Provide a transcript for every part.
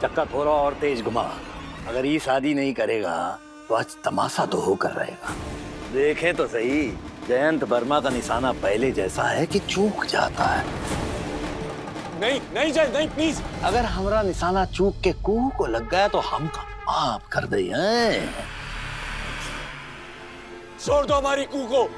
चक्का थोड़ा और तेज घुमा। अगर ये शादी नहीं करेगा तो आज तमाशा तो होकर रहेगा। देखे तो सही, जयंत वर्मा का निशाना पहले जैसा है कि चूक जाता है। नहीं नहीं जय, नहीं प्लीज। अगर हमारा निशाना चूक के कुह को लग गया तो हमका माफ कर दे। छोड़ दो हमारी कुह को।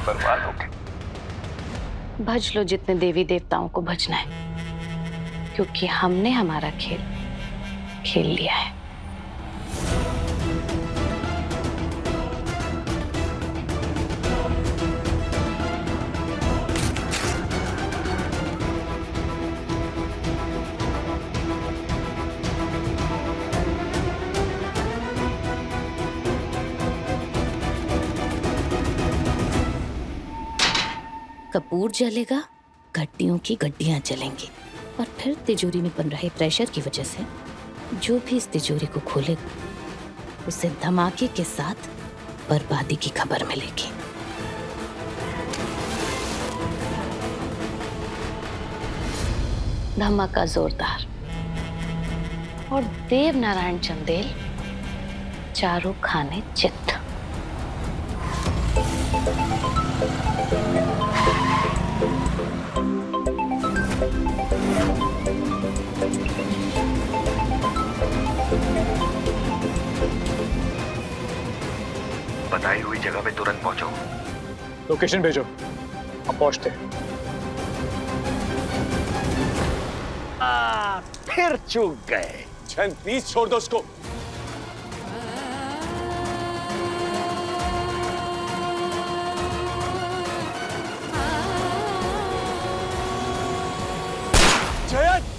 बर्बाद हो गए। भज लो जितने देवी देवताओं को भजना है, क्योंकि हमने हमारा खेल खेल लिया है। कपूर जलेगा, गड्डियों की गड्डियां जलेंगी, और फिर तिजोरी में बन रहे प्रेशर की वजह से जो भी इस तिजोरी को खोलेगा उसे धमाके के साथ बर्बादी की खबर मिलेगी। धमाका जोरदार, और देव नारायण चंदेल चारों खाने चित्त। बताई हुई जगह पे तुरंत पहुंचो। लोकेशन भेजो, हम पहुंचते हैं। फिर चूक गए। जयंत प्लीज छोड़ दो उसको। जयंत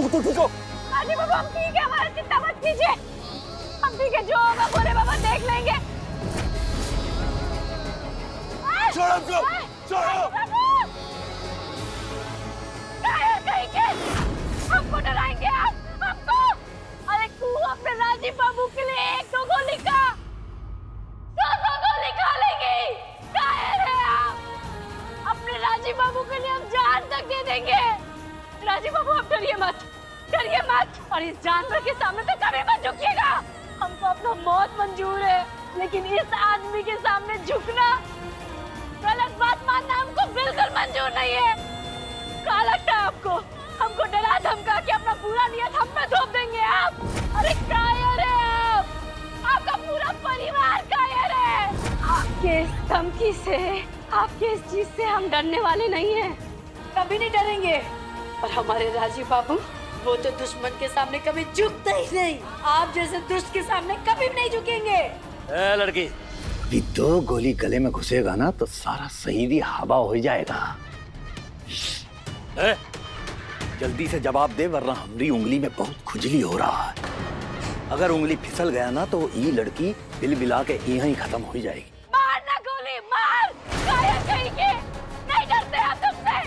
तू ठीक हो? राजी बाबू हम ठीक है, हमारा चिंता मत कीजिए, हम ठीक है, जो होगा भोले बाबा देख लेंगे। छोड़ो हमको, छोड़ो। कहीं के हमको डराएंगे आप, हमको? अरे तू अपने राजीव बाबू के लिए 1-2 गोली का 200 गोली खा लेगी। कायर है आप? अपने राजीव बाबू के लिए हम जान तक दे देंगे। राजीव बाबू आप डरिए मत, डरिए मत, और इस जानवर के सामने तो कभी मत झुकिएगा। हमको अपना मौत मंजूर है, लेकिन इस आदमी के सामने झुकना, गलत बात मानना हमको बिल्कुल मंजूर नहीं है। क्या लगता है आपको हमको डरा धमका के अपना पूरा नियत हम पे थोप देंगे आप? अरे कायर है आप, आपका पूरा परिवार कायर है। आपके इस धमकी से, आपके इस चीज से हम डरने वाले नहीं हैं, कभी नहीं डरेंगे। और हमारे राजीव बाबू, वो तो दुश्मन के सामने कभी झुकते ही नहीं। आप जैसे दुष्ट के सामने कभी भी नहीं झुकेंगे। लड़की, अभी 2 गोली गले में घुसेगा ना तो सारा शहीदी हवा हो जाएगा। जल्दी से जवाब दे, वरना हमारी उंगली में बहुत खुजली हो रहा है। अगर उंगली फिसल गया ना तो ये लड़की बिल-बिला के यहीं खत्म हो जाएगी। मारना गोली, मार। कायर कहीं के, नहीं डरते आप तुमसे?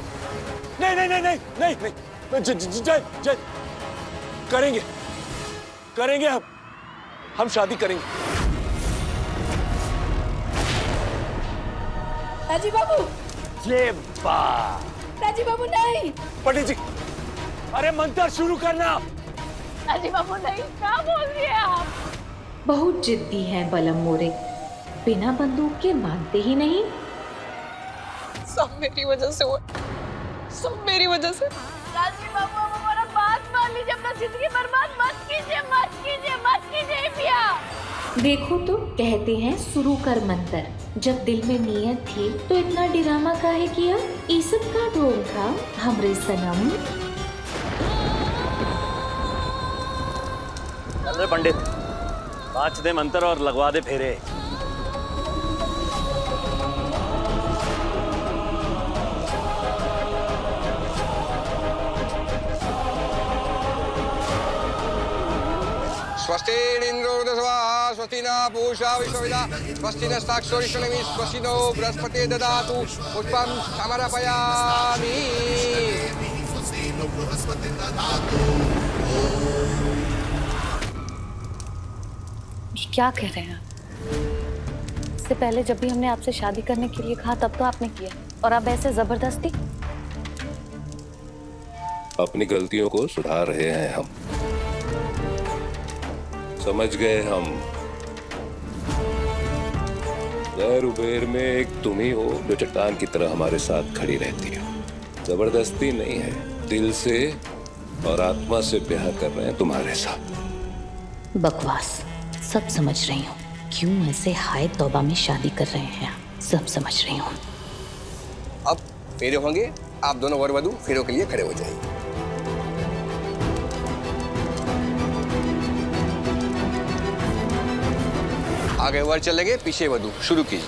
नहीं नहीं नहीं नहीं नहीं नहीं, जय जय, करेंगे करेंगे, हम शादी करेंगे। राजीव बाबू, राजीव बाबू नहीं। पंडित जी, अरे मंत्र शुरू करना। राजीव बाबू नहीं, क्या बोल रही है आप? बहुत जिद्दी है बलम मोरे, बिना बंदूक के मानते ही नहीं। सब मेरी वजह से हुआ, सब मेरी वजह से। राजीव बाबू अब हमारा बात मान लीजिए, अपना जिंदगी बर्बाद मत कीजिए, मत कीजिए, मत कीजिए पिया। देखो तो कहते हैं शुरू कर मंतर, जब दिल में नियत थी तो इतना ड्रामा काहे किया? ये सब का ढोंग था हमरे सनम। अरे पंडित, बाच दे मंत्र और लगवा दे फेरे। स्वस्ति इंद्रो स्वाहा स्वस्ति न पूषा विश्वविदा स्वस्ति न साक्षोरिष्णमि स्वस्ति नो बृहस्पति ददातु पुष्पं समर्पयामि। क्या कह रहे हैं? इससे पहले जब भी हमने आपसे शादी करने के लिए कहा तब तो आपने किया, और अब ऐसे जबरदस्ती? अपनी गलतियों को सुधार रहे हैं हम। समझ गए हम। ज़हर उबेर में एक तुम ही हो जो चट्टान की तरह हमारे साथ खड़ी रहती हो। जबरदस्ती नहीं है, दिल से और आत्मा से ब्याह कर रहे हैं तुम्हारे साथ। बकवास। सब समझ रही हूँ क्यों ऐसे हाय तौबा में शादी कर रहे हैं। सब समझ रही हूँ। अब फेरे होंगे, आप दोनों वर वधू फेरों के लिए खड़े हो जाइए। आगे वर चलेंगे, पीछे वधू। शुरू कीजिए।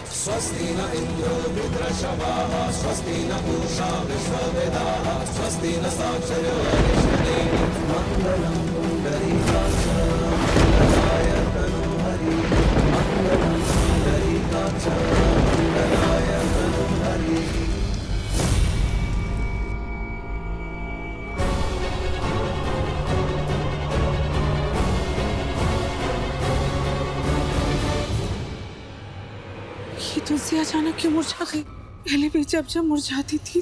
ये तुलसी अचानक क्यों मुरझा गई? पहले भी जब मुरझाती थी।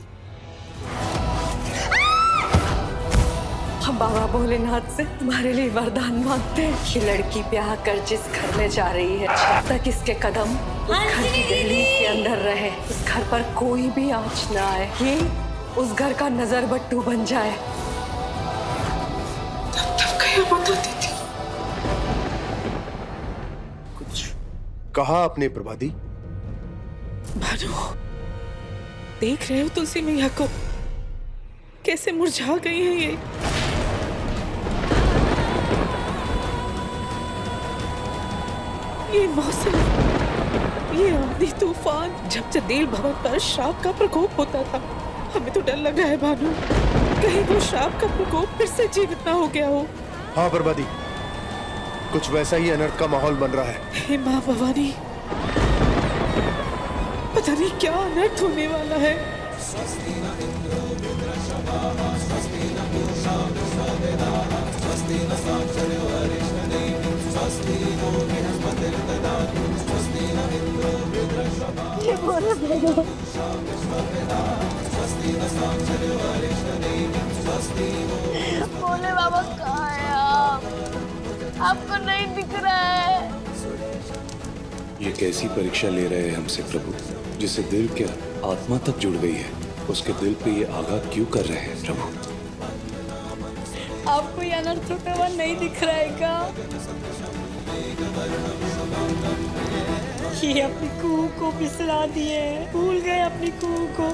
हम बाबा भोलेनाथ से तुम्हारे लिए वरदान मांगते हैं कि लड़की ब्याह कर जिस घर में जा रही है, जब तक इसके कदम उस घर की दहलीज के अंदर रहे, उस घर पर कोई भी आँच ना आए, ये उस घर का नजर बट्टू बन जाए। तब क्या बताती थी? कुछ कहा आपने प्रभादी? भानु, देख रहे हो तुलसी मैया को कैसे मुरझा गई है ये? ये मौसम, ये आंधी तूफान, जब जदेल भवन पर श्राप का प्रकोप होता था, हमें तो डर लग रहा है भानु, कहीं वो श्राप का प्रकोप फिर से जीवित ना हो गया हो। हाँ प्रभादी, कुछ वैसा ही अनर्थ का माहौल बन रहा है। हे माँ भवानी, पता नहीं क्या अनर्थ होने वाला है। भोले बाबा कहाँ है आप? आपको नहीं दिख रहा है। ये कैसी परीक्षा ले रहे हैं हमसे प्रभु, जिसे दिल क्या आत्मा तक जुड़ गई है, उसके दिल पे ये आघात क्यों कर रहे हैं प्रभु? आपको ये अनर्थ होता हुआ नहीं दिख रहा है क्या? ये अपनी कुहू को बिसरा दिए, भूल गए अपनी कुहू को।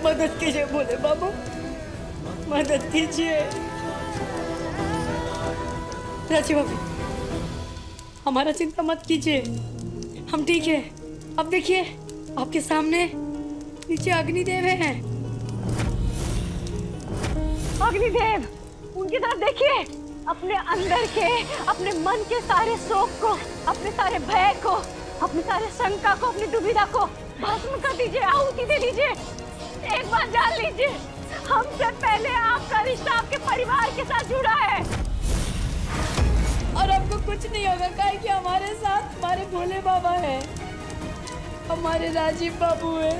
मदद कीजिए भोले बाबा, मदद कीजिए। राजी बाबू, हमारा चिंता मत कीजिए, हम ठीक है। अब देखिए आपके सामने नीचे अग्निदेव हैं। अग्निदेव, उनकी तरफ देखिए। अपने अंदर के, अपने मन के सारे शोक को, अपने सारे भय को, अपने सारे शंका को, अपनी दुविधा को भस्म कर दीजिए, आहुति दे दीजिए। एक बार जान लीजिए, हमसे पहले आपका रिश्ता आपके परिवार के साथ जुड़ा है और आपको कुछ नहीं होगा, काहे कि हमारे साथ हमारे भोले बाबा है, हमारे राजीव बाबू है।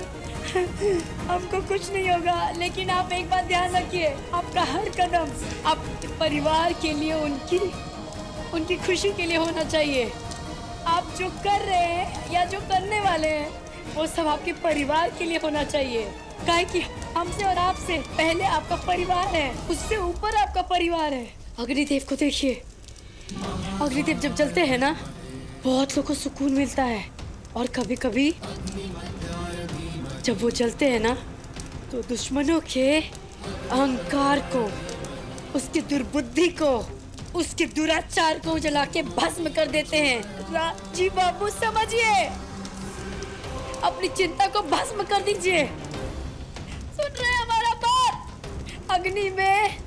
हमको कुछ नहीं होगा। लेकिन आप एक बात ध्यान रखिए, आपका हर कदम आपके परिवार के लिए, उनकी खुशी के लिए होना चाहिए। आप जो कर रहे हैं या जो करने वाले हैं, वो सब आपके परिवार के लिए होना चाहिए। काहे कि हमसे और आपसे पहले आपका परिवार है, उससे ऊपर आपका परिवार है। अग्निदेव को देखिए, अग्निदेव जब जलते हैं ना, बहुत लोगों को सुकून मिलता है। और कभी कभी जब वो जलते हैं ना, तो दुश्मनों के अहंकार को, उसकी दुर्बुद्धि को, उसके दुराचार को जला के भस्म कर देते हैं। राजी बाबू समझिए, अपनी चिंता को भस्म कर दीजिए। सुन रहे हैं हमारा बात? अग्नि में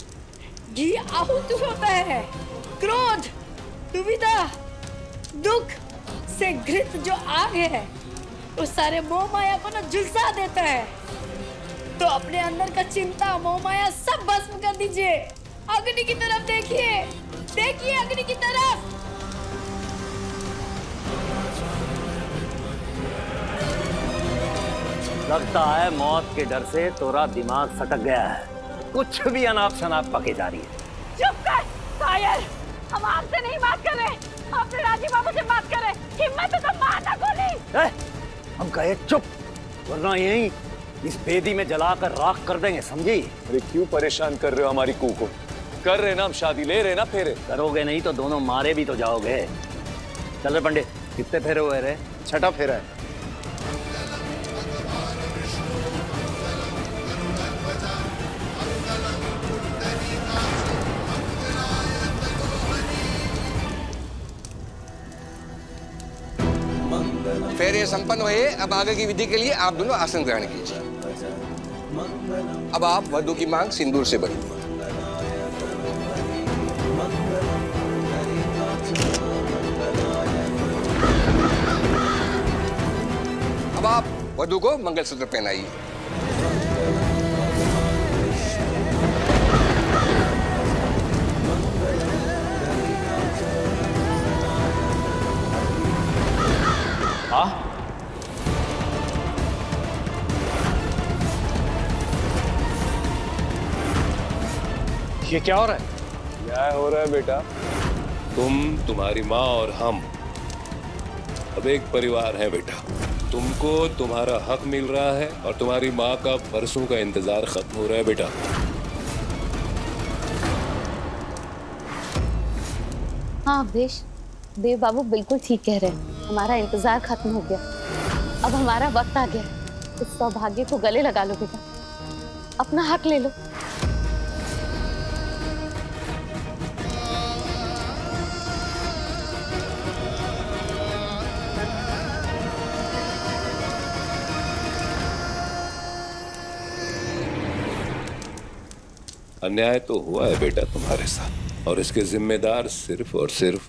घी आहूत होता है। क्रोध, दुविधा, दुख से घृत जो आग है वो सारे मोह माया को ना झुलसा देता है। तो अपने अंदर का चिंता मोह माया सब भस्म कर दीजिए। अग्नि की तरफ देखिए, देखिए अग्नि की तरफ। लगता है मौत के डर से तोरा दिमाग सटक गया है, कुछ भी अनाप शनाप पके जा रही है। चुप कर कायर, हम आपसे नहीं बात कर रहे, अपने राजीव बाबू से बात कर रहे। हिम्मत है तो मारना गोली। हम कहे चुप, वरना यही इस बेदी में जलाकर राख कर देंगे, समझी? अरे क्यों परेशान कर रहे हो हमारी कू को? कर रहे ना हम शादी, ले रहे ना फेरे। करोगे नहीं तो दोनों मारे भी तो जाओगे। चल रे पंडित, कितने फेरे हुए रे? 6ठा फेरा है। फेरे संपन्न हुए। अब आगे की विधि के लिए आप दोनों आसन ग्रहण कीजिए। अब आप वधू की मांग सिंदूर से भरिए। अब आप वधू को मंगलसूत्र पहनाइए। ये क्या हो रहा है? क्या हो रहा है बेटा? तुम, तुम्हारी माँ और हम अब एक परिवार हैं बेटा। तुमको तुम्हारा हक मिल रहा है और तुम्हारी माँ का बरसों का इंतजार खत्म हो रहा है बेटा। हाँ अवधेश, देव बाबू बिल्कुल ठीक कह रहे हैं। हमारा इंतजार खत्म हो गया, अब हमारा वक्त आ गया। इस सौभाग्य को गले लगा लो बेटा, अपना हक ले लो। अन्याय तो हुआ है बेटा तुम्हारे साथ, और इसके जिम्मेदार सिर्फ और सिर्फ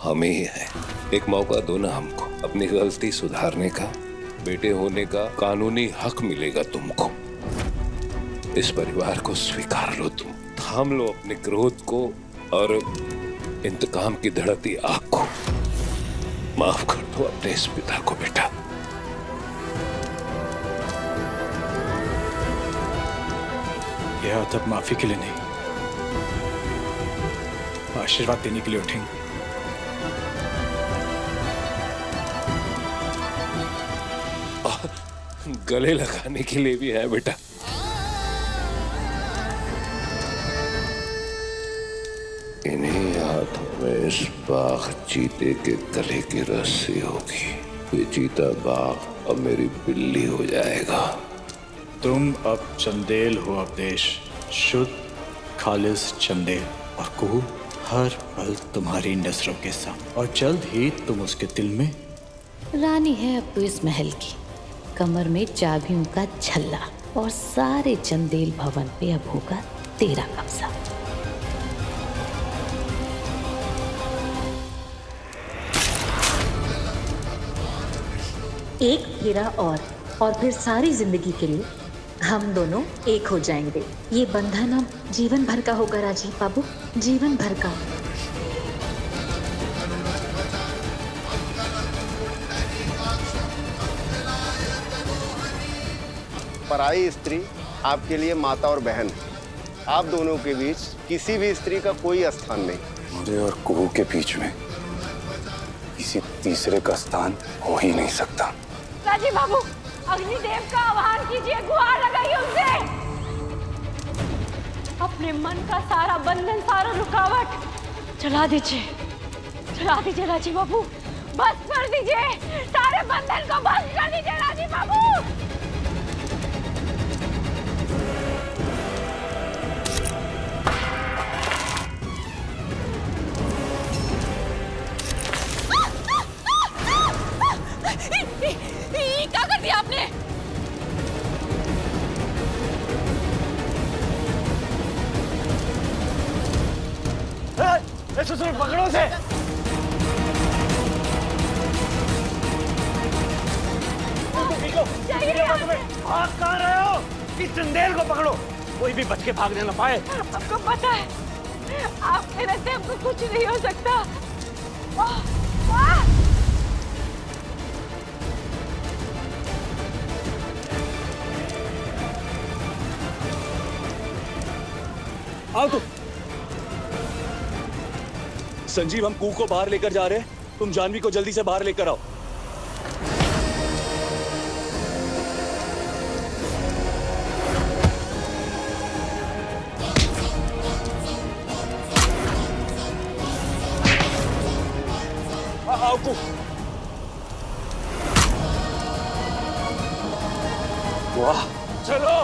हम ही हैं। एक मौका दो ना हमको, अपनी गलती सुधारने का। बेटे होने का कानूनी हक मिलेगा तुमको। इस परिवार को स्वीकार लो तुम, थाम लो अपने क्रोध को और इंतकाम की धड़कती आग को। माफ कर दो अपने इस पिता को बेटा। यह तब माफी के लिए नहीं, आशीर्वाद देने के लिए उठेंगे। गले लगाने के लिए भी है बेटा। इन्हीं हाथों में इस बाघ चीते के गले की रस्सी होगी। ये चीता बाघ अब मेरी बिल्ली हो जाएगा। तुम अब चंदेल हो अवधेश, शुद्ध खालिस चंदेल। और कुहू हर पल तुम्हारी नजरों के सामने, और जल्द ही तुम उसके दिल में रानी है अब तो इस महल की। कमर में चाबियों का छल्ला, और सारे चंदेल भवन पे अब होगा तेरा कब्जा। एक फेरा और फिर सारी जिंदगी के लिए हम दोनों एक हो जाएंगे। ये बंधन अब जीवन भर का होगा राजीव बाबू, जीवन भर का। पराई स्त्री आपके लिए माता और बहन है। आप दोनों के बीच किसी भी स्त्री का कोई स्थान नहीं। मुझे और कुहू के बीच में किसी तीसरे का स्थान हो ही नहीं सकता। राजीव बाबू, अग्निदेव का आह्वान कीजिए, गुहार लगाइए उनसे। अपने मन का सारा बंधन, सारा रुकावट चला दीजिए राजीव बाबू, बस कर दीजिए, सारे बंधन को बस कर दीजिए राजीव बाबू। क्या कर दिया आपने? ससुर पकड़ो से। भाग कहाँ रहे हो? इस चंदेल को पकड़ो, कोई भी बच के भागने न पाए। हमको पता है, आप मेरे से हमको कुछ नहीं हो सकता। आओ संजीव, हम कू को बाहर लेकर जा रहे हैं, तुम जानवी को जल्दी से बाहर लेकर आओ। आओ कू। वाह, चलो।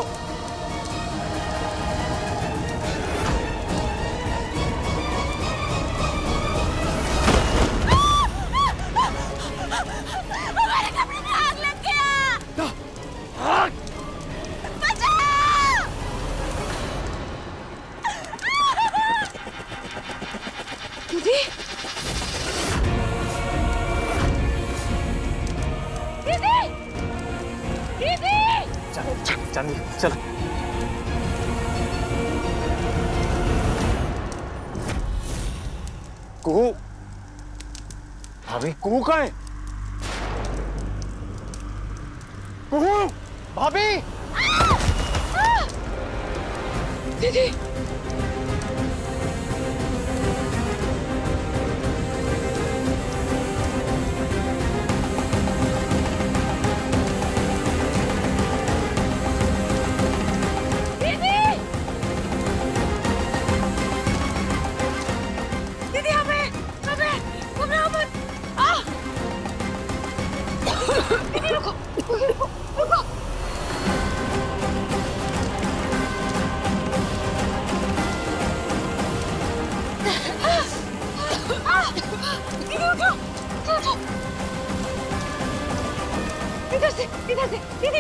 चल। कुहू, भाभी कुहू कहाँ है? कुहू, भाभी। दीदी,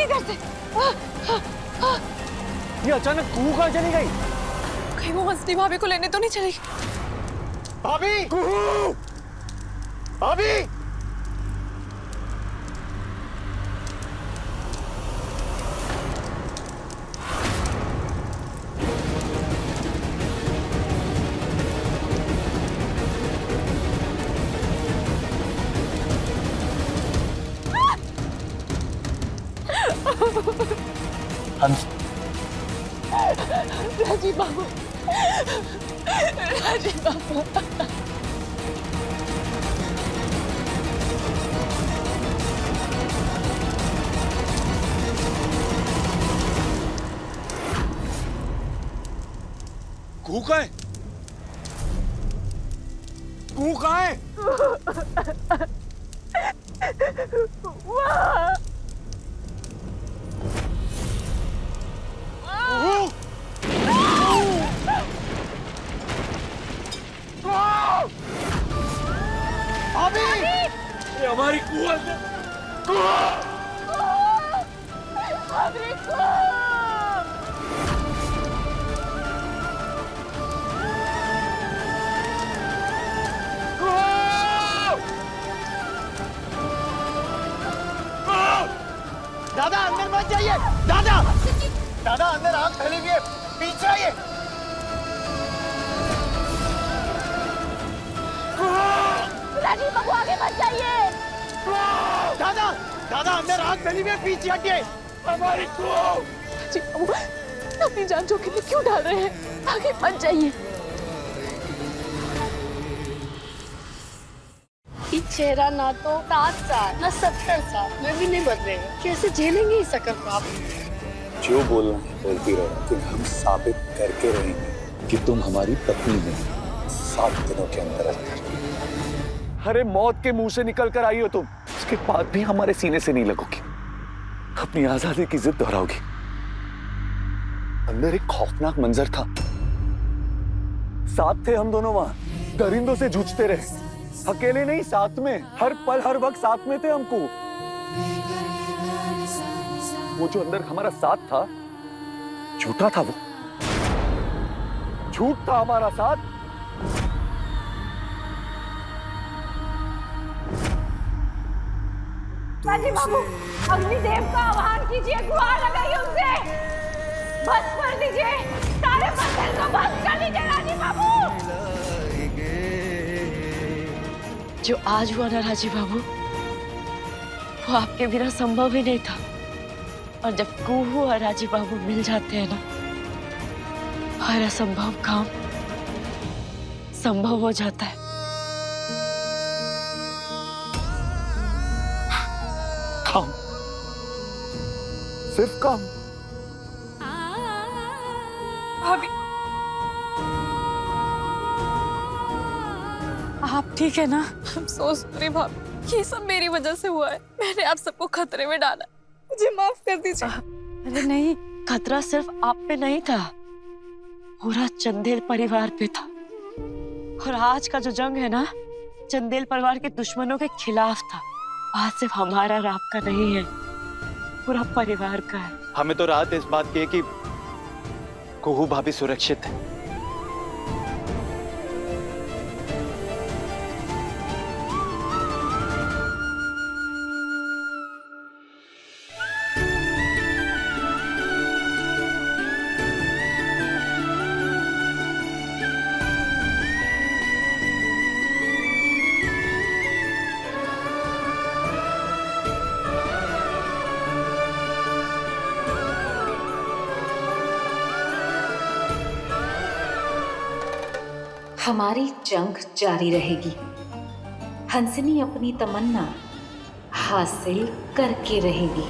इधर से। ये अचानक कुहू कहाँ चली गई? कहीं वो हंसनी भाभी को लेने तो नहीं चली? भाभी, कुहू, भाभी। राजीव बाबू, राजीव बाबू। कुहू कहाँ है? कुहू कहाँ है? ये हमारी कुआ है। दादा अंदर मत जाइए। दादा अंदर आग फैली हुई है, पीछे आइए। राजीव बाबू आगे मत जाइए। दादा अंदर आग फैली हुई है, पीछे हटिए। हमारी कुआ। राजीव बाबू अपनी जान जोखिम में क्यों डाल रहे हैं? आगे मत जाइए। ये चेहरा ना तो 7 साल ना 70 साल में भी नहीं बदलेगा। कैसे झेलेंगे इस अकल को आप? जो बोलना है बोलती रहो, लेकिन हम साबित करके रहेंगे कि तुम हमारी पत्नी नहीं, 7 दिनों के अंदर। अरे मौत के मुंह से निकल कर आई हो तुम, उसके बाद भी हमारे सीने से नहीं लगोगी, अपनी आजादी की जिद दोहराओगी। अंदर एक खौफनाक मंजर था, साथ थे हम दोनों वहां, दरिंदों से जूझते रहे, अकेले नहीं साथ में, हर पल हर वक्त साथ में थे हमको। वो जो अंदर हमारा साथ था झूठा था, वो झूठ था हमारा साथ। राजीव बाबू, अग्निदेव का आह्वान कीजिए, गुहार लगाइए उनसे, बस कर दीजिए, सारे बंधन को बंद कर दीजिए राजीव बाबू। जो आज हुआ ना राजीव बाबू, वो आपके बिना संभव ही नहीं था। और जब कुहू और राजीव बाबू मिल जाते हैं ना, हर असंभव काम संभव हो जाता है। काम, सिर्फ काम। भाभी, आप ठीक है ना? I'm so sorry भाभी, ये सब मेरी वजह से हुआ है। मैंने आप सबको खतरे में डाला, मुझे माफ कर दीजिए। अरे नहीं, खतरा सिर्फ आप पे नहीं था, पूरा चंदेल परिवार पे था। और आज का जो जंग है ना, चंदेल परिवार के दुश्मनों के खिलाफ था। आज सिर्फ हमारा और आपका नहीं है, पूरा परिवार का है। हमें तो राहत इस बात की है कि कुहू भाभी सुरक्षित है। हमारी जंग जारी रहेगी। हंसनी अपनी तमन्ना हासिल करके रहेगी।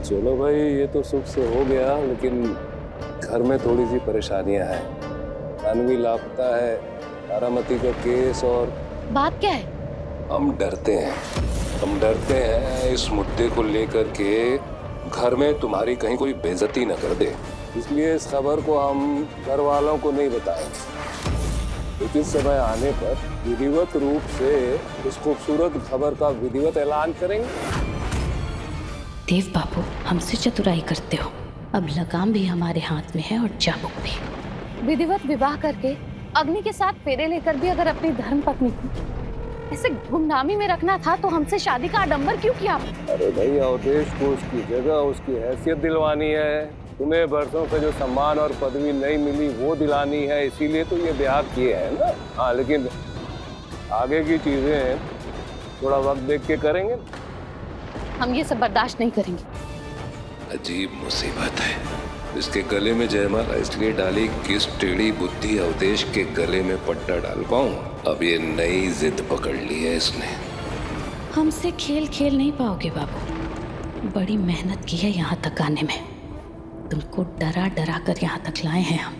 चलो भाई, ये तो सुख से हो गया, लेकिन घर में थोड़ी सी परेशानियां हैं। जानवी लापता है, तारामती का केस, और बात क्या है? हम डरते हैं इस मुद्दे को लेकर के घर में तुम्हारी कहीं कोई बेइज्जती न कर दे, इसलिए इस खबर को हम घर वालों को नहीं बताएंगे। उचित समय आने पर विधिवत रूप से इस खूबसूरत खबर का विधिवत ऐलान करेंगे। देव बाबू, हमसे चतुराई करते हो। अब लगाम भी हमारे हाथ में है और चाबुक भी। विधिवत विवाह करके अग्नि के साथ फेरे लेकर भी अगर अपनी धर्म पत्नी को ऐसे गुमनामी में रखना था तो हमसे शादी का आडंबर क्यों किया? अरे भैया, अवधेश को उसकी जगह, उसकी हैसियत दिलवानी है। तुम्हें वर्षों से जो सम्मान और पदवी नहीं मिली वो दिलानी है, इसीलिए तो ये ब्याह किए हैं ना। हाँ, लेकिन आगे की चीजें थोड़ा वक्त देख के करेंगे। हम ये सब बर्दाश्त नहीं करेंगे। अजीब मुसीबत है, इसके गले में जयमाला इसलिए डाली कि इस टेढ़ी बुद्धि अवधेश के गले में पट्टा डाल पाऊं। अब ये नई जिद पकड़ ली है इसने। हमसे खेल खेल नहीं पाओगे बाबू। बड़ी मेहनत की है यहाँ तक आने में। तुमको डरा डरा कर यहाँ तक लाए हैं हम।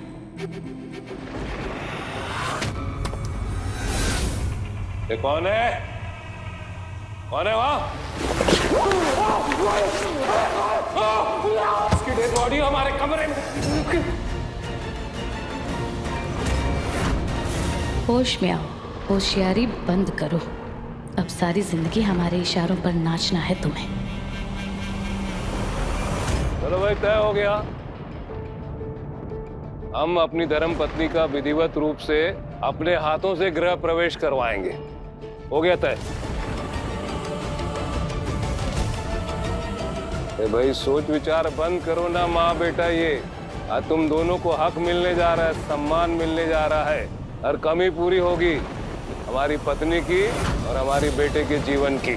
ये कौन है? कौन है वहाँ? इसकी डेड बॉडी हमारे कमरे में। होश में आओ, होशियारी बंद करो। अब सारी जिंदगी हमारे इशारों पर नाचना है तुम्हें। चलो भाई, तय हो गया। हम अपनी धर्म पत्नी का विधिवत रूप से अपने हाथों से गृह प्रवेश करवाएंगे। हो गया तय। भाई, सोच विचार बंद करो ना माँ बेटा। ये आज तुम दोनों को हक मिलने जा रहा है, सम्मान मिलने जा रहा है। हर कमी पूरी होगी हमारी पत्नी की और हमारी बेटे के जीवन की।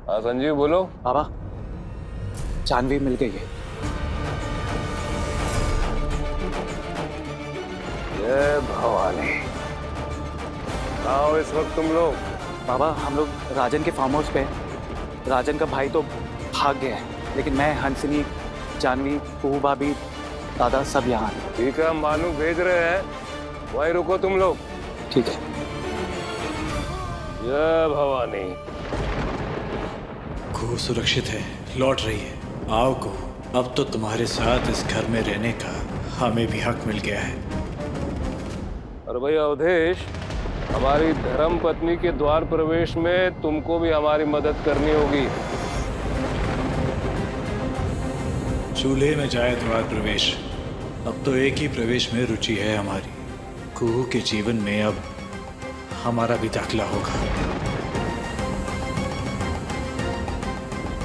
हाँ संजीव, बोलो। बाबा, जानवी मिल गई है। जय भवानी। आओ इस वक्त तुम लोग। बाबा, हम लोग राजन के फार्म हाउस पे हैं। राजन का भाई तो भाग गया है, लेकिन मैं, हंसनी, जानवी, कुहू भाभी, दादा सब यहाँ हैं। ठीक है, हम मानू भेज रहे हैं, वहीं रुको तुम लोग। ठीक है। जय भवानी। कुहू सुरक्षित है, लौट रही है। आओ कुहू, अब तो तुम्हारे साथ इस घर में रहने का हमें भी हक मिल गया है। और भाई अवधेश, हमारी धर्म पत्नी के द्वार प्रवेश में तुमको भी हमारी मदद करनी होगी। चूल्हे में जाए द्वार प्रवेश। अब तो एक ही प्रवेश में रुचि है हमारी। कुहू के जीवन में अब हमारा भी दाखिला होगा।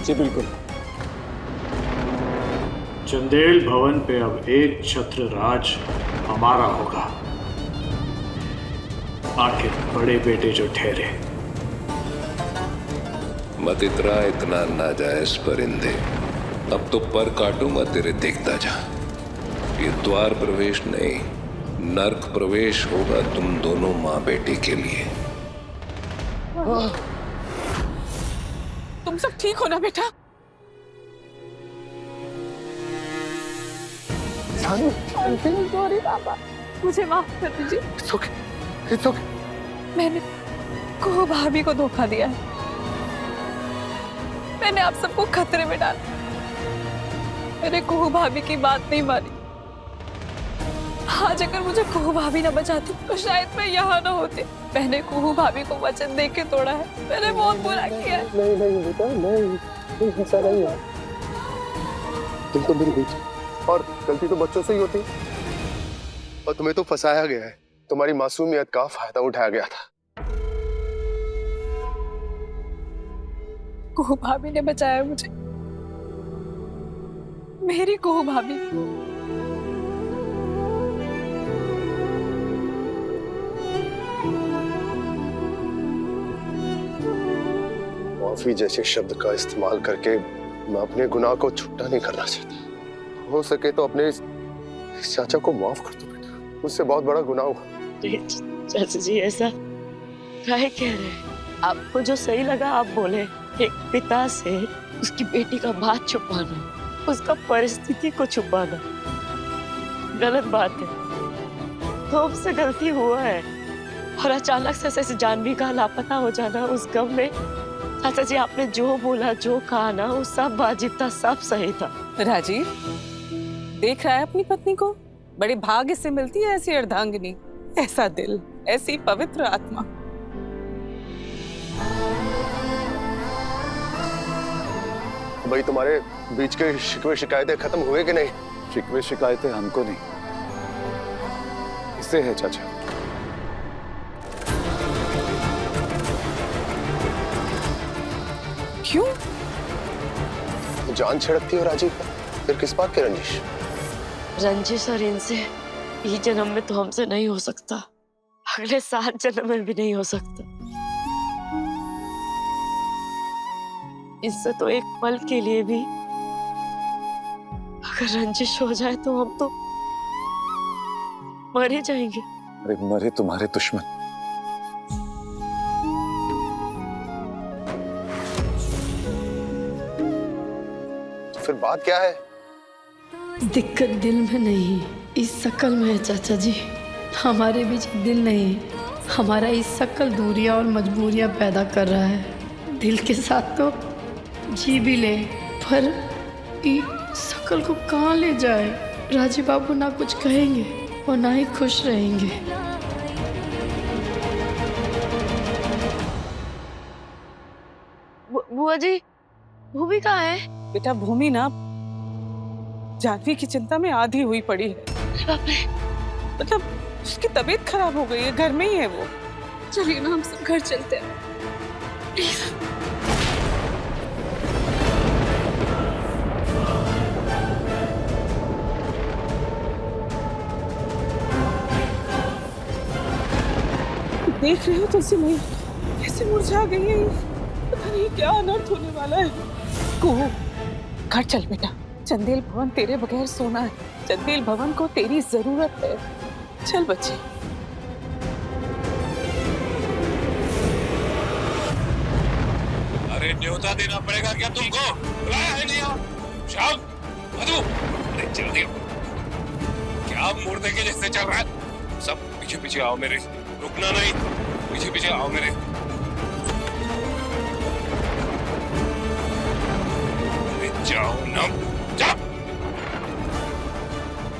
जी बिल्कुल। चंदेल भवन पे अब एक छत्र राज हमारा होगा। आखिर बड़े बेटे जो ठहरे। मत इतना नाजायज परिंदे। अब तो पर काटूंगा तेरे, देखता जा। ये द्वार प्रवेश नहीं, नर्क प्रवेश होगा तुम दोनों माँ बेटी के लिए। तुम सब ठीक हो ना बेटा? सॉरी पापा, मुझे माफ कर दीजिए। It's okay. मैंने कुहू भाभी को धोखा दिया है। मैंने आप सबको खतरे में डाला। मैंने कुहू भाभी की बात नहीं मानी। आज अगर मुझे कुहू भाभी ना बचाती तो शायद मैं यहाँ ना होती। मैंने कुहू भाभी को वचन दे के तोड़ा है। मैंने बहुत बुरा किया है। नहीं बेटा, नहीं, ऐसा नहीं है। तुम तो मेरी बेटी, और गलती तो बच्चों से ही होती है। और तुम्हें तो फंसाया गया है। तुम्हारी मासूमियत का फायदा उठाया गया था। कुहू भाभी ने बचाया मुझे, मेरी कुहू भाभी। माफी जैसे शब्द का इस्तेमाल करके मैं अपने गुनाह को छुट्टा नहीं करना चाहता। हो सके तो अपने इस चाचा को माफ कर दो बेटा। मुझसे बहुत बड़ा गुनाह हुआ। चाचा जी ऐसा काहे कह रहे हैं? आपको जो सही लगा आप बोले। एक पिता से उसकी बेटी का बात छुपाना, उसका परिस्थिति को छुपाना गलत बात है। तो हमसे गलती हुआ है। और अचानक से ऐसे जानवी का लापता हो जाना, उस गम में चाचा जी आपने जो बोला, जो कहा ना, वो सब वाजिब था, सब सही था। राजीव देख रहा है अपनी पत्नी को? बड़े भाग्य से मिलती है ऐसी अर्धांगिनी, ऐसा दिल, ऐसी पवित्र आत्मा। भाई तुम्हारे बीच के शिकवे शिकायतें खत्म हुए कि नहीं? शिकवे शिकायतें हमको नहीं, इससे है चाचा। क्यों? जान छिड़कती हो राजीव पर, फिर किस बात की रंजिश? रंजिश और इनसे इस जन्म में तो हमसे नहीं हो सकता, अगले 7 जन्म में भी नहीं हो सकता। इससे तो एक पल के लिए भी अगर रंजिश हो जाए तो हम तो मर ही जाएंगे। अरे मरे तुम्हारे दुश्मन। फिर बात क्या है? दिक्कत दिल में नहीं, इस शकल में है चाचा जी। हमारे बीच दिल नहीं, हमारा इस शकल दूरियां और मजबूरियां पैदा कर रहा है। दिल के साथ तो जी भी ले, पर इस शकल को कहाँ ले जाए? राजीव बाबू ना कुछ कहेंगे और ना ही खुश रहेंगे। बुआ जी, भूमि कहाँ है? बेटा भूमि ना जानवी की चिंता में आधी हुई पड़ी है। मतलब उसकी तबीयत खराब हो गई है, घर में ही है वो। चलिए ना हम सब घर चलते हैं। देख रहे हो तुलसी मैया कैसे मुरझा गई है। पता नहीं क्या अनर्थ होने वाला है। कुहू, घर चल बेटा। चंदेल भवन तेरे बगैर सोना है। चंदेल भवन को तेरी जरूरत है। चल बच्चे। अरे न्योता देना पड़ेगा क्या तुमको? बुलाया है नहीं आप? शाम, मधु, अरे जल्दी। क्या मुर्दे के जैसे चल रहा है? सब पीछे पीछे आओ मेरे, रुकना नहीं, पीछे पीछे आओ मेरे। अरे जाओ ना, जाओ।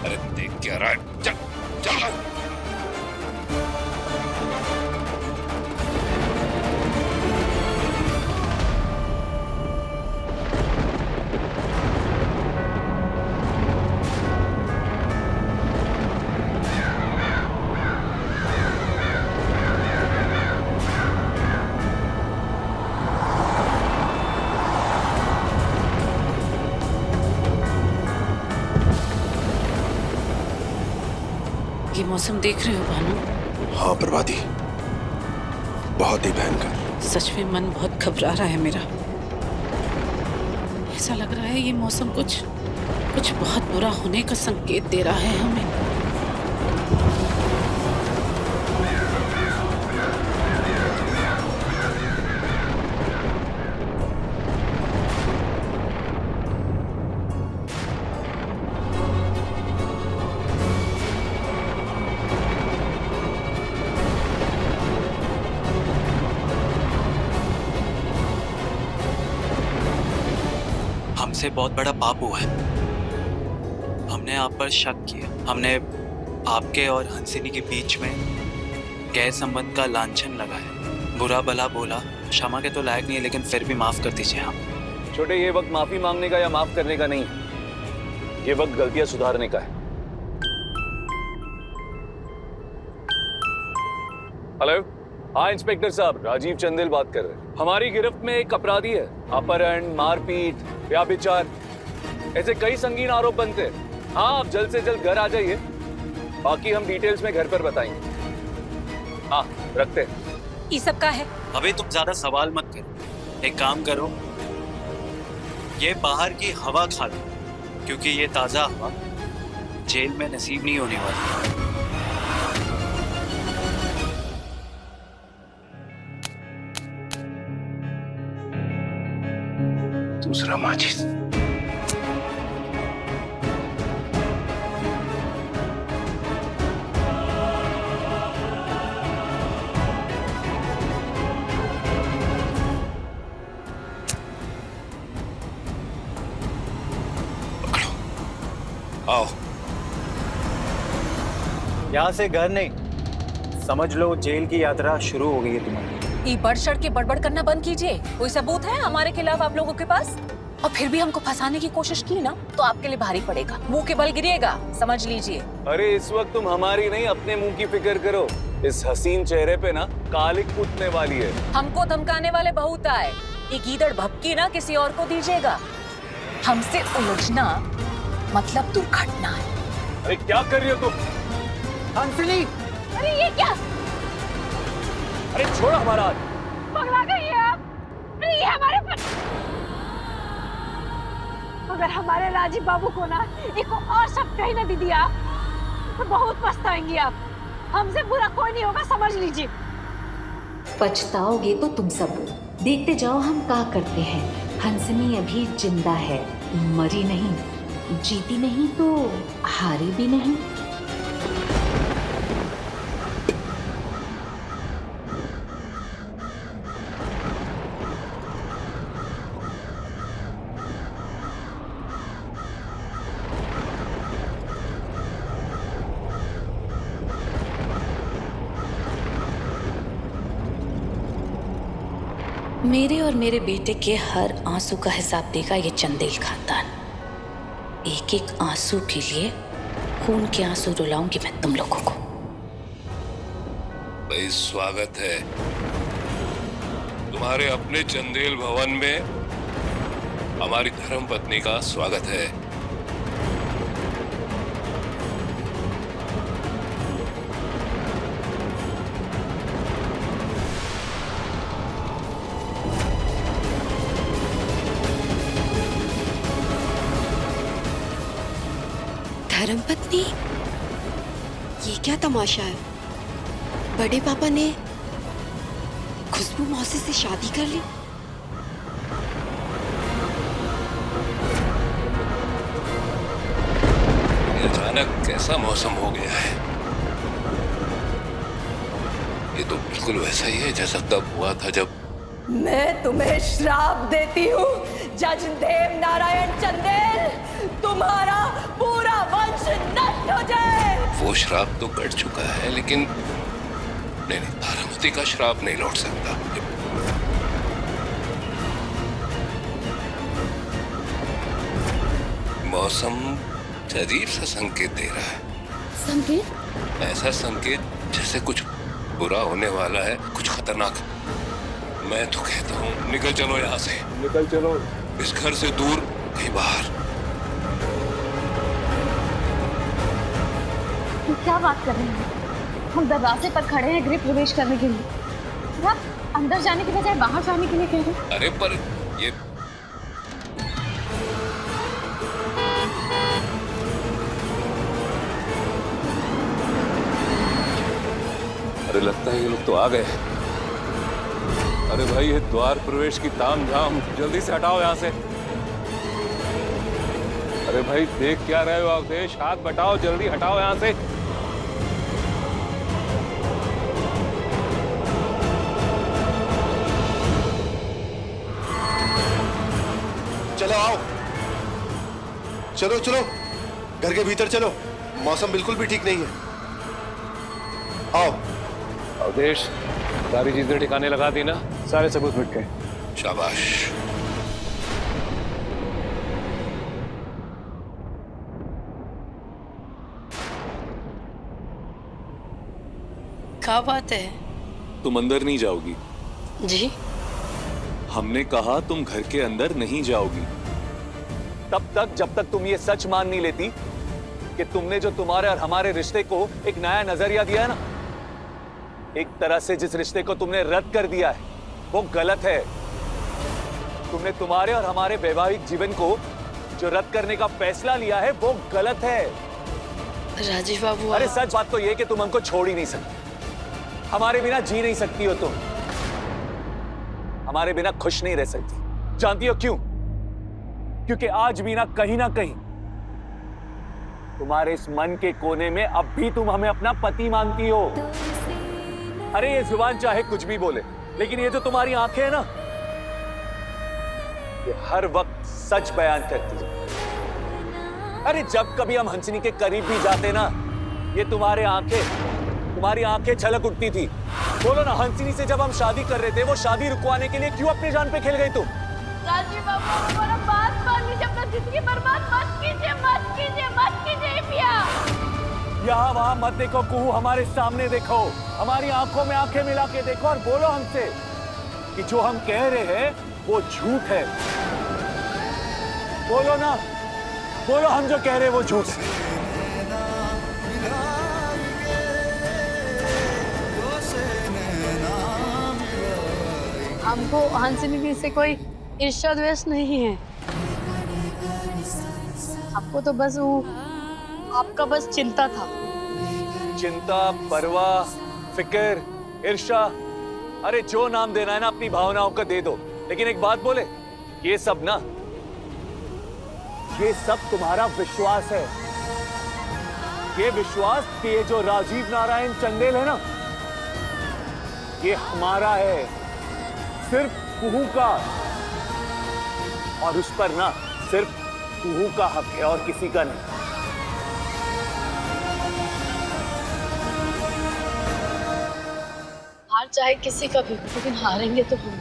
अरे देख क्या रहा है? जाओ। मौसम देख रहे हो भानु? हाँ बर्बादी, बहुत ही भयंकर। सच में मन बहुत घबरा रहा है मेरा। ऐसा लग रहा है ये मौसम कुछ बहुत बुरा होने का संकेत दे रहा है हमें। हमसे बहुत बड़ा पाप हुआ है। हमने आप पर शक किया। हमने आपके और हंसिनी के बीच में गैर संबंध का लांछन लगाया, बुरा भला बोला। क्षमा के तो लायक नहीं है, लेकिन फिर भी माफ कर दीजिए हम। छोटे, ये वक्त माफी मांगने का या माफ करने का नहीं है, ये वक्त गलतियां सुधारने का है। हेलो, हाँ इंस्पेक्टर साहब, राजीव चंदेल बात कर रहे हैं। हमारी गिरफ्त में एक अपराधी है। अपहरण, मारपीट, व्याभिचार, ऐसे कई संगीन आरोप बनते हैं। हाँ, आप जल्द से जल्द घर आ जाइए, बाकी हम डिटेल्स में घर पर बताएंगे। हाँ, रखते हैं। ये सब का है? अभी तुम ज्यादा सवाल मत करो, एक काम करो, ये बाहर की हवा खा लो, क्योंकि ये ताजा हवा जेल में नसीब नहीं होने वाली। दूसरा माचिस। आओ। यहाँ से घर नहीं, समझ लो जेल की यात्रा शुरू हो गई है तुम्हारी। ये बढ़ चढ़ के बड़बड़ करना बंद कीजिए। कोई सबूत है हमारे खिलाफ आप लोगों के पास? और फिर भी हमको फंसाने की कोशिश की ना, तो आपके लिए भारी पड़ेगा, मुंह के बल गिरिएगा, समझ लीजिए। अरे इस वक्त तुम हमारी नहीं, अपने मुंह की फिक्र करो। इस हसीन चेहरे पे ना कालिक फूटने वाली है। हमको धमकाने वाले बहुत आए, एक गीदड़ भपकी ना किसी और को दीजिएगा। हमसे उलझना मतलब दुर्घटना है। अरे क्या कर रही हो तुम? हंसनी! अरे ये क्या? अरे छोड़ो हमारा हाथ। पगला गई है आप? अरे ये हमारे अगर हमारे राजीव बाबू को ना एक और सब कहीं ना दी दिया तो बहुत पछताएंगी आप। हमसे बुरा कोई नहीं होगा, समझ लीजिए। पछताओगे तो तुम सब। देखते जाओ हम क्या करते हैं। हंसनी अभी जिंदा है, मरी नहीं, जीती नहीं तो हारी भी नहीं। मेरे और मेरे बेटे के हर आंसू का हिसाब देगा ये चंदेल खानदान। एक एक आंसू के लिए खून के आंसू रुलाऊंगी मैं तुम लोगों को। भाई स्वागत है तुम्हारे अपने चंदेल भवन में। हमारी धर्म पत्नी का स्वागत है। धर्मपत्नी, ये क्या तमाशा है? बड़े पापा ने खुशबू मौसी से शादी कर ली। अचानक कैसा मौसम हो गया है। ये तो बिल्कुल वैसा ही है जैसा तब हुआ था जब। मैं तुम्हें श्राप देती हूँ जज देव नारायण चंदेल, तुम्हारा पूरा वंश नष्ट हो जाए। वो श्राप तो कट चुका है, लेकिन नहीं, तारामती का श्राप नहीं लौट सकता। मौसम अजीब सा संकेत दे रहा है। संकेत? ऐसा संकेत जैसे कुछ बुरा होने वाला है, कुछ खतरनाक। मैं तो कहता हूँ निकल चलो यहाँ से। निकल चलो इस घर से दूर, कहीं बाहर। क्या बात कर रहे हैं? हम दरवाजे पर खड़े हैं गृह प्रवेश करने के लिए। आप अंदर जाने के बजाय बाहर जाने के लिए कह रहे हैं? अरे पर ये अरे लगता है ये लोग तो आ गए। अरे भाई ये द्वार प्रवेश की तामझाम, जल्दी से हटाओ यहाँ से। अरे भाई देख क्या रहे हो अवधेश, हाथ बटाओ, जल्दी हटाओ यहाँ से। चलो आओ, चलो चलो घर के भीतर चलो, मौसम बिल्कुल भी ठीक नहीं है। आओ। अवधेश सारी चीजें ठिकाने लगा दी ना? सारे सबूत मिट गए। शाबाश। क्या बात है? तुम अंदर नहीं जाओगी? जी हमने कहा तुम घर के अंदर नहीं जाओगी। तब तक जब तक तुम ये सच मान नहीं लेती कि तुमने जो तुम्हारे और हमारे रिश्ते को एक नया नजरिया दिया है ना, एक तरह से जिस रिश्ते को तुमने रद्द कर दिया है वो गलत है। तुमने तुम्हारे और हमारे वैवाहिक जीवन को जो रद्द करने का फैसला लिया है वो गलत है। राजीव बाबू, अरे सच बात तो ये कि तुम हमको छोड़ ही नहीं सकती, हमारे बिना जी नहीं सकती हो, तुम हमारे बिना खुश नहीं रह सकती। जानती हो क्यों? क्योंकि आज भी ना कहीं तुम्हारे इस मन के कोने में अब भी तुम हमें अपना पति मानती हो। अरे ये जुबान चाहे कुछ भी बोले, लेकिन ये जो तुम्हारी आंखें हैं ना, ये हर वक्त सच बयान करती है। अरे जब कभी हम हंसनी के करीब भी जाते ना, ये तुम्हारी आंखें छलक उठती थी। बोलो ना, हंसनी से जब हम शादी कर रहे थे, वो शादी रुकवाने के लिए क्यों अपनी जान पे खेल गई तुम? राजीव बाबू, हमारा बात मान लीजिए, अपना जिंदगी बर्बाद मत कीजिए, मत कीजिए, मत कीजिए पिया। यहाँ वहां मत देखो कुहू, हमारे सामने देखो, हमारी आंखों में आंखें मिला के देखो और बोलो हमसे कि जो हम कह रहे हैं वो झूठ है। बोलो ना, बोलो हम जो कह रहे हैं वो झूठ है। हमको हंसनी दी से कोई ईर्ष्या द्वेष नहीं है। आपको तो बस वो आपका बस चिंता था। चिंता, परवाह, फिक्र, ईर्ष्या, अरे जो नाम देना है ना अपनी भावनाओं का दे दो। लेकिन एक बात बोले, ये सब ना, ये सब तुम्हारा विश्वास है। ये विश्वास कि ये जो राजीव नारायण चंदेल है ना, ये हमारा है, सिर्फ कुहू का, और उस पर ना सिर्फ कुहू का हक है और किसी का नहीं। हार चाहे किसी का भी, लेकिन हारेंगे तो हम।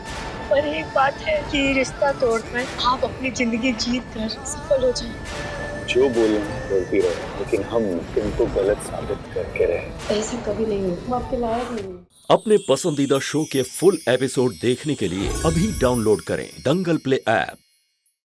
पर एक बात है कि रिश्ता तोड़कर आप अपनी जिंदगी जीत कर सफल हो जाए। जो बोलना बोलती रहे, लेकिन हम तुमको गलत साबित करके रहे। ऐसा कभी नहीं हो, हम आपके लायक नहीं हो। अपने पसंदीदा शो के फुल एपिसोड देखने के लिए अभी डाउनलोड करें दंगल प्ले ऐप।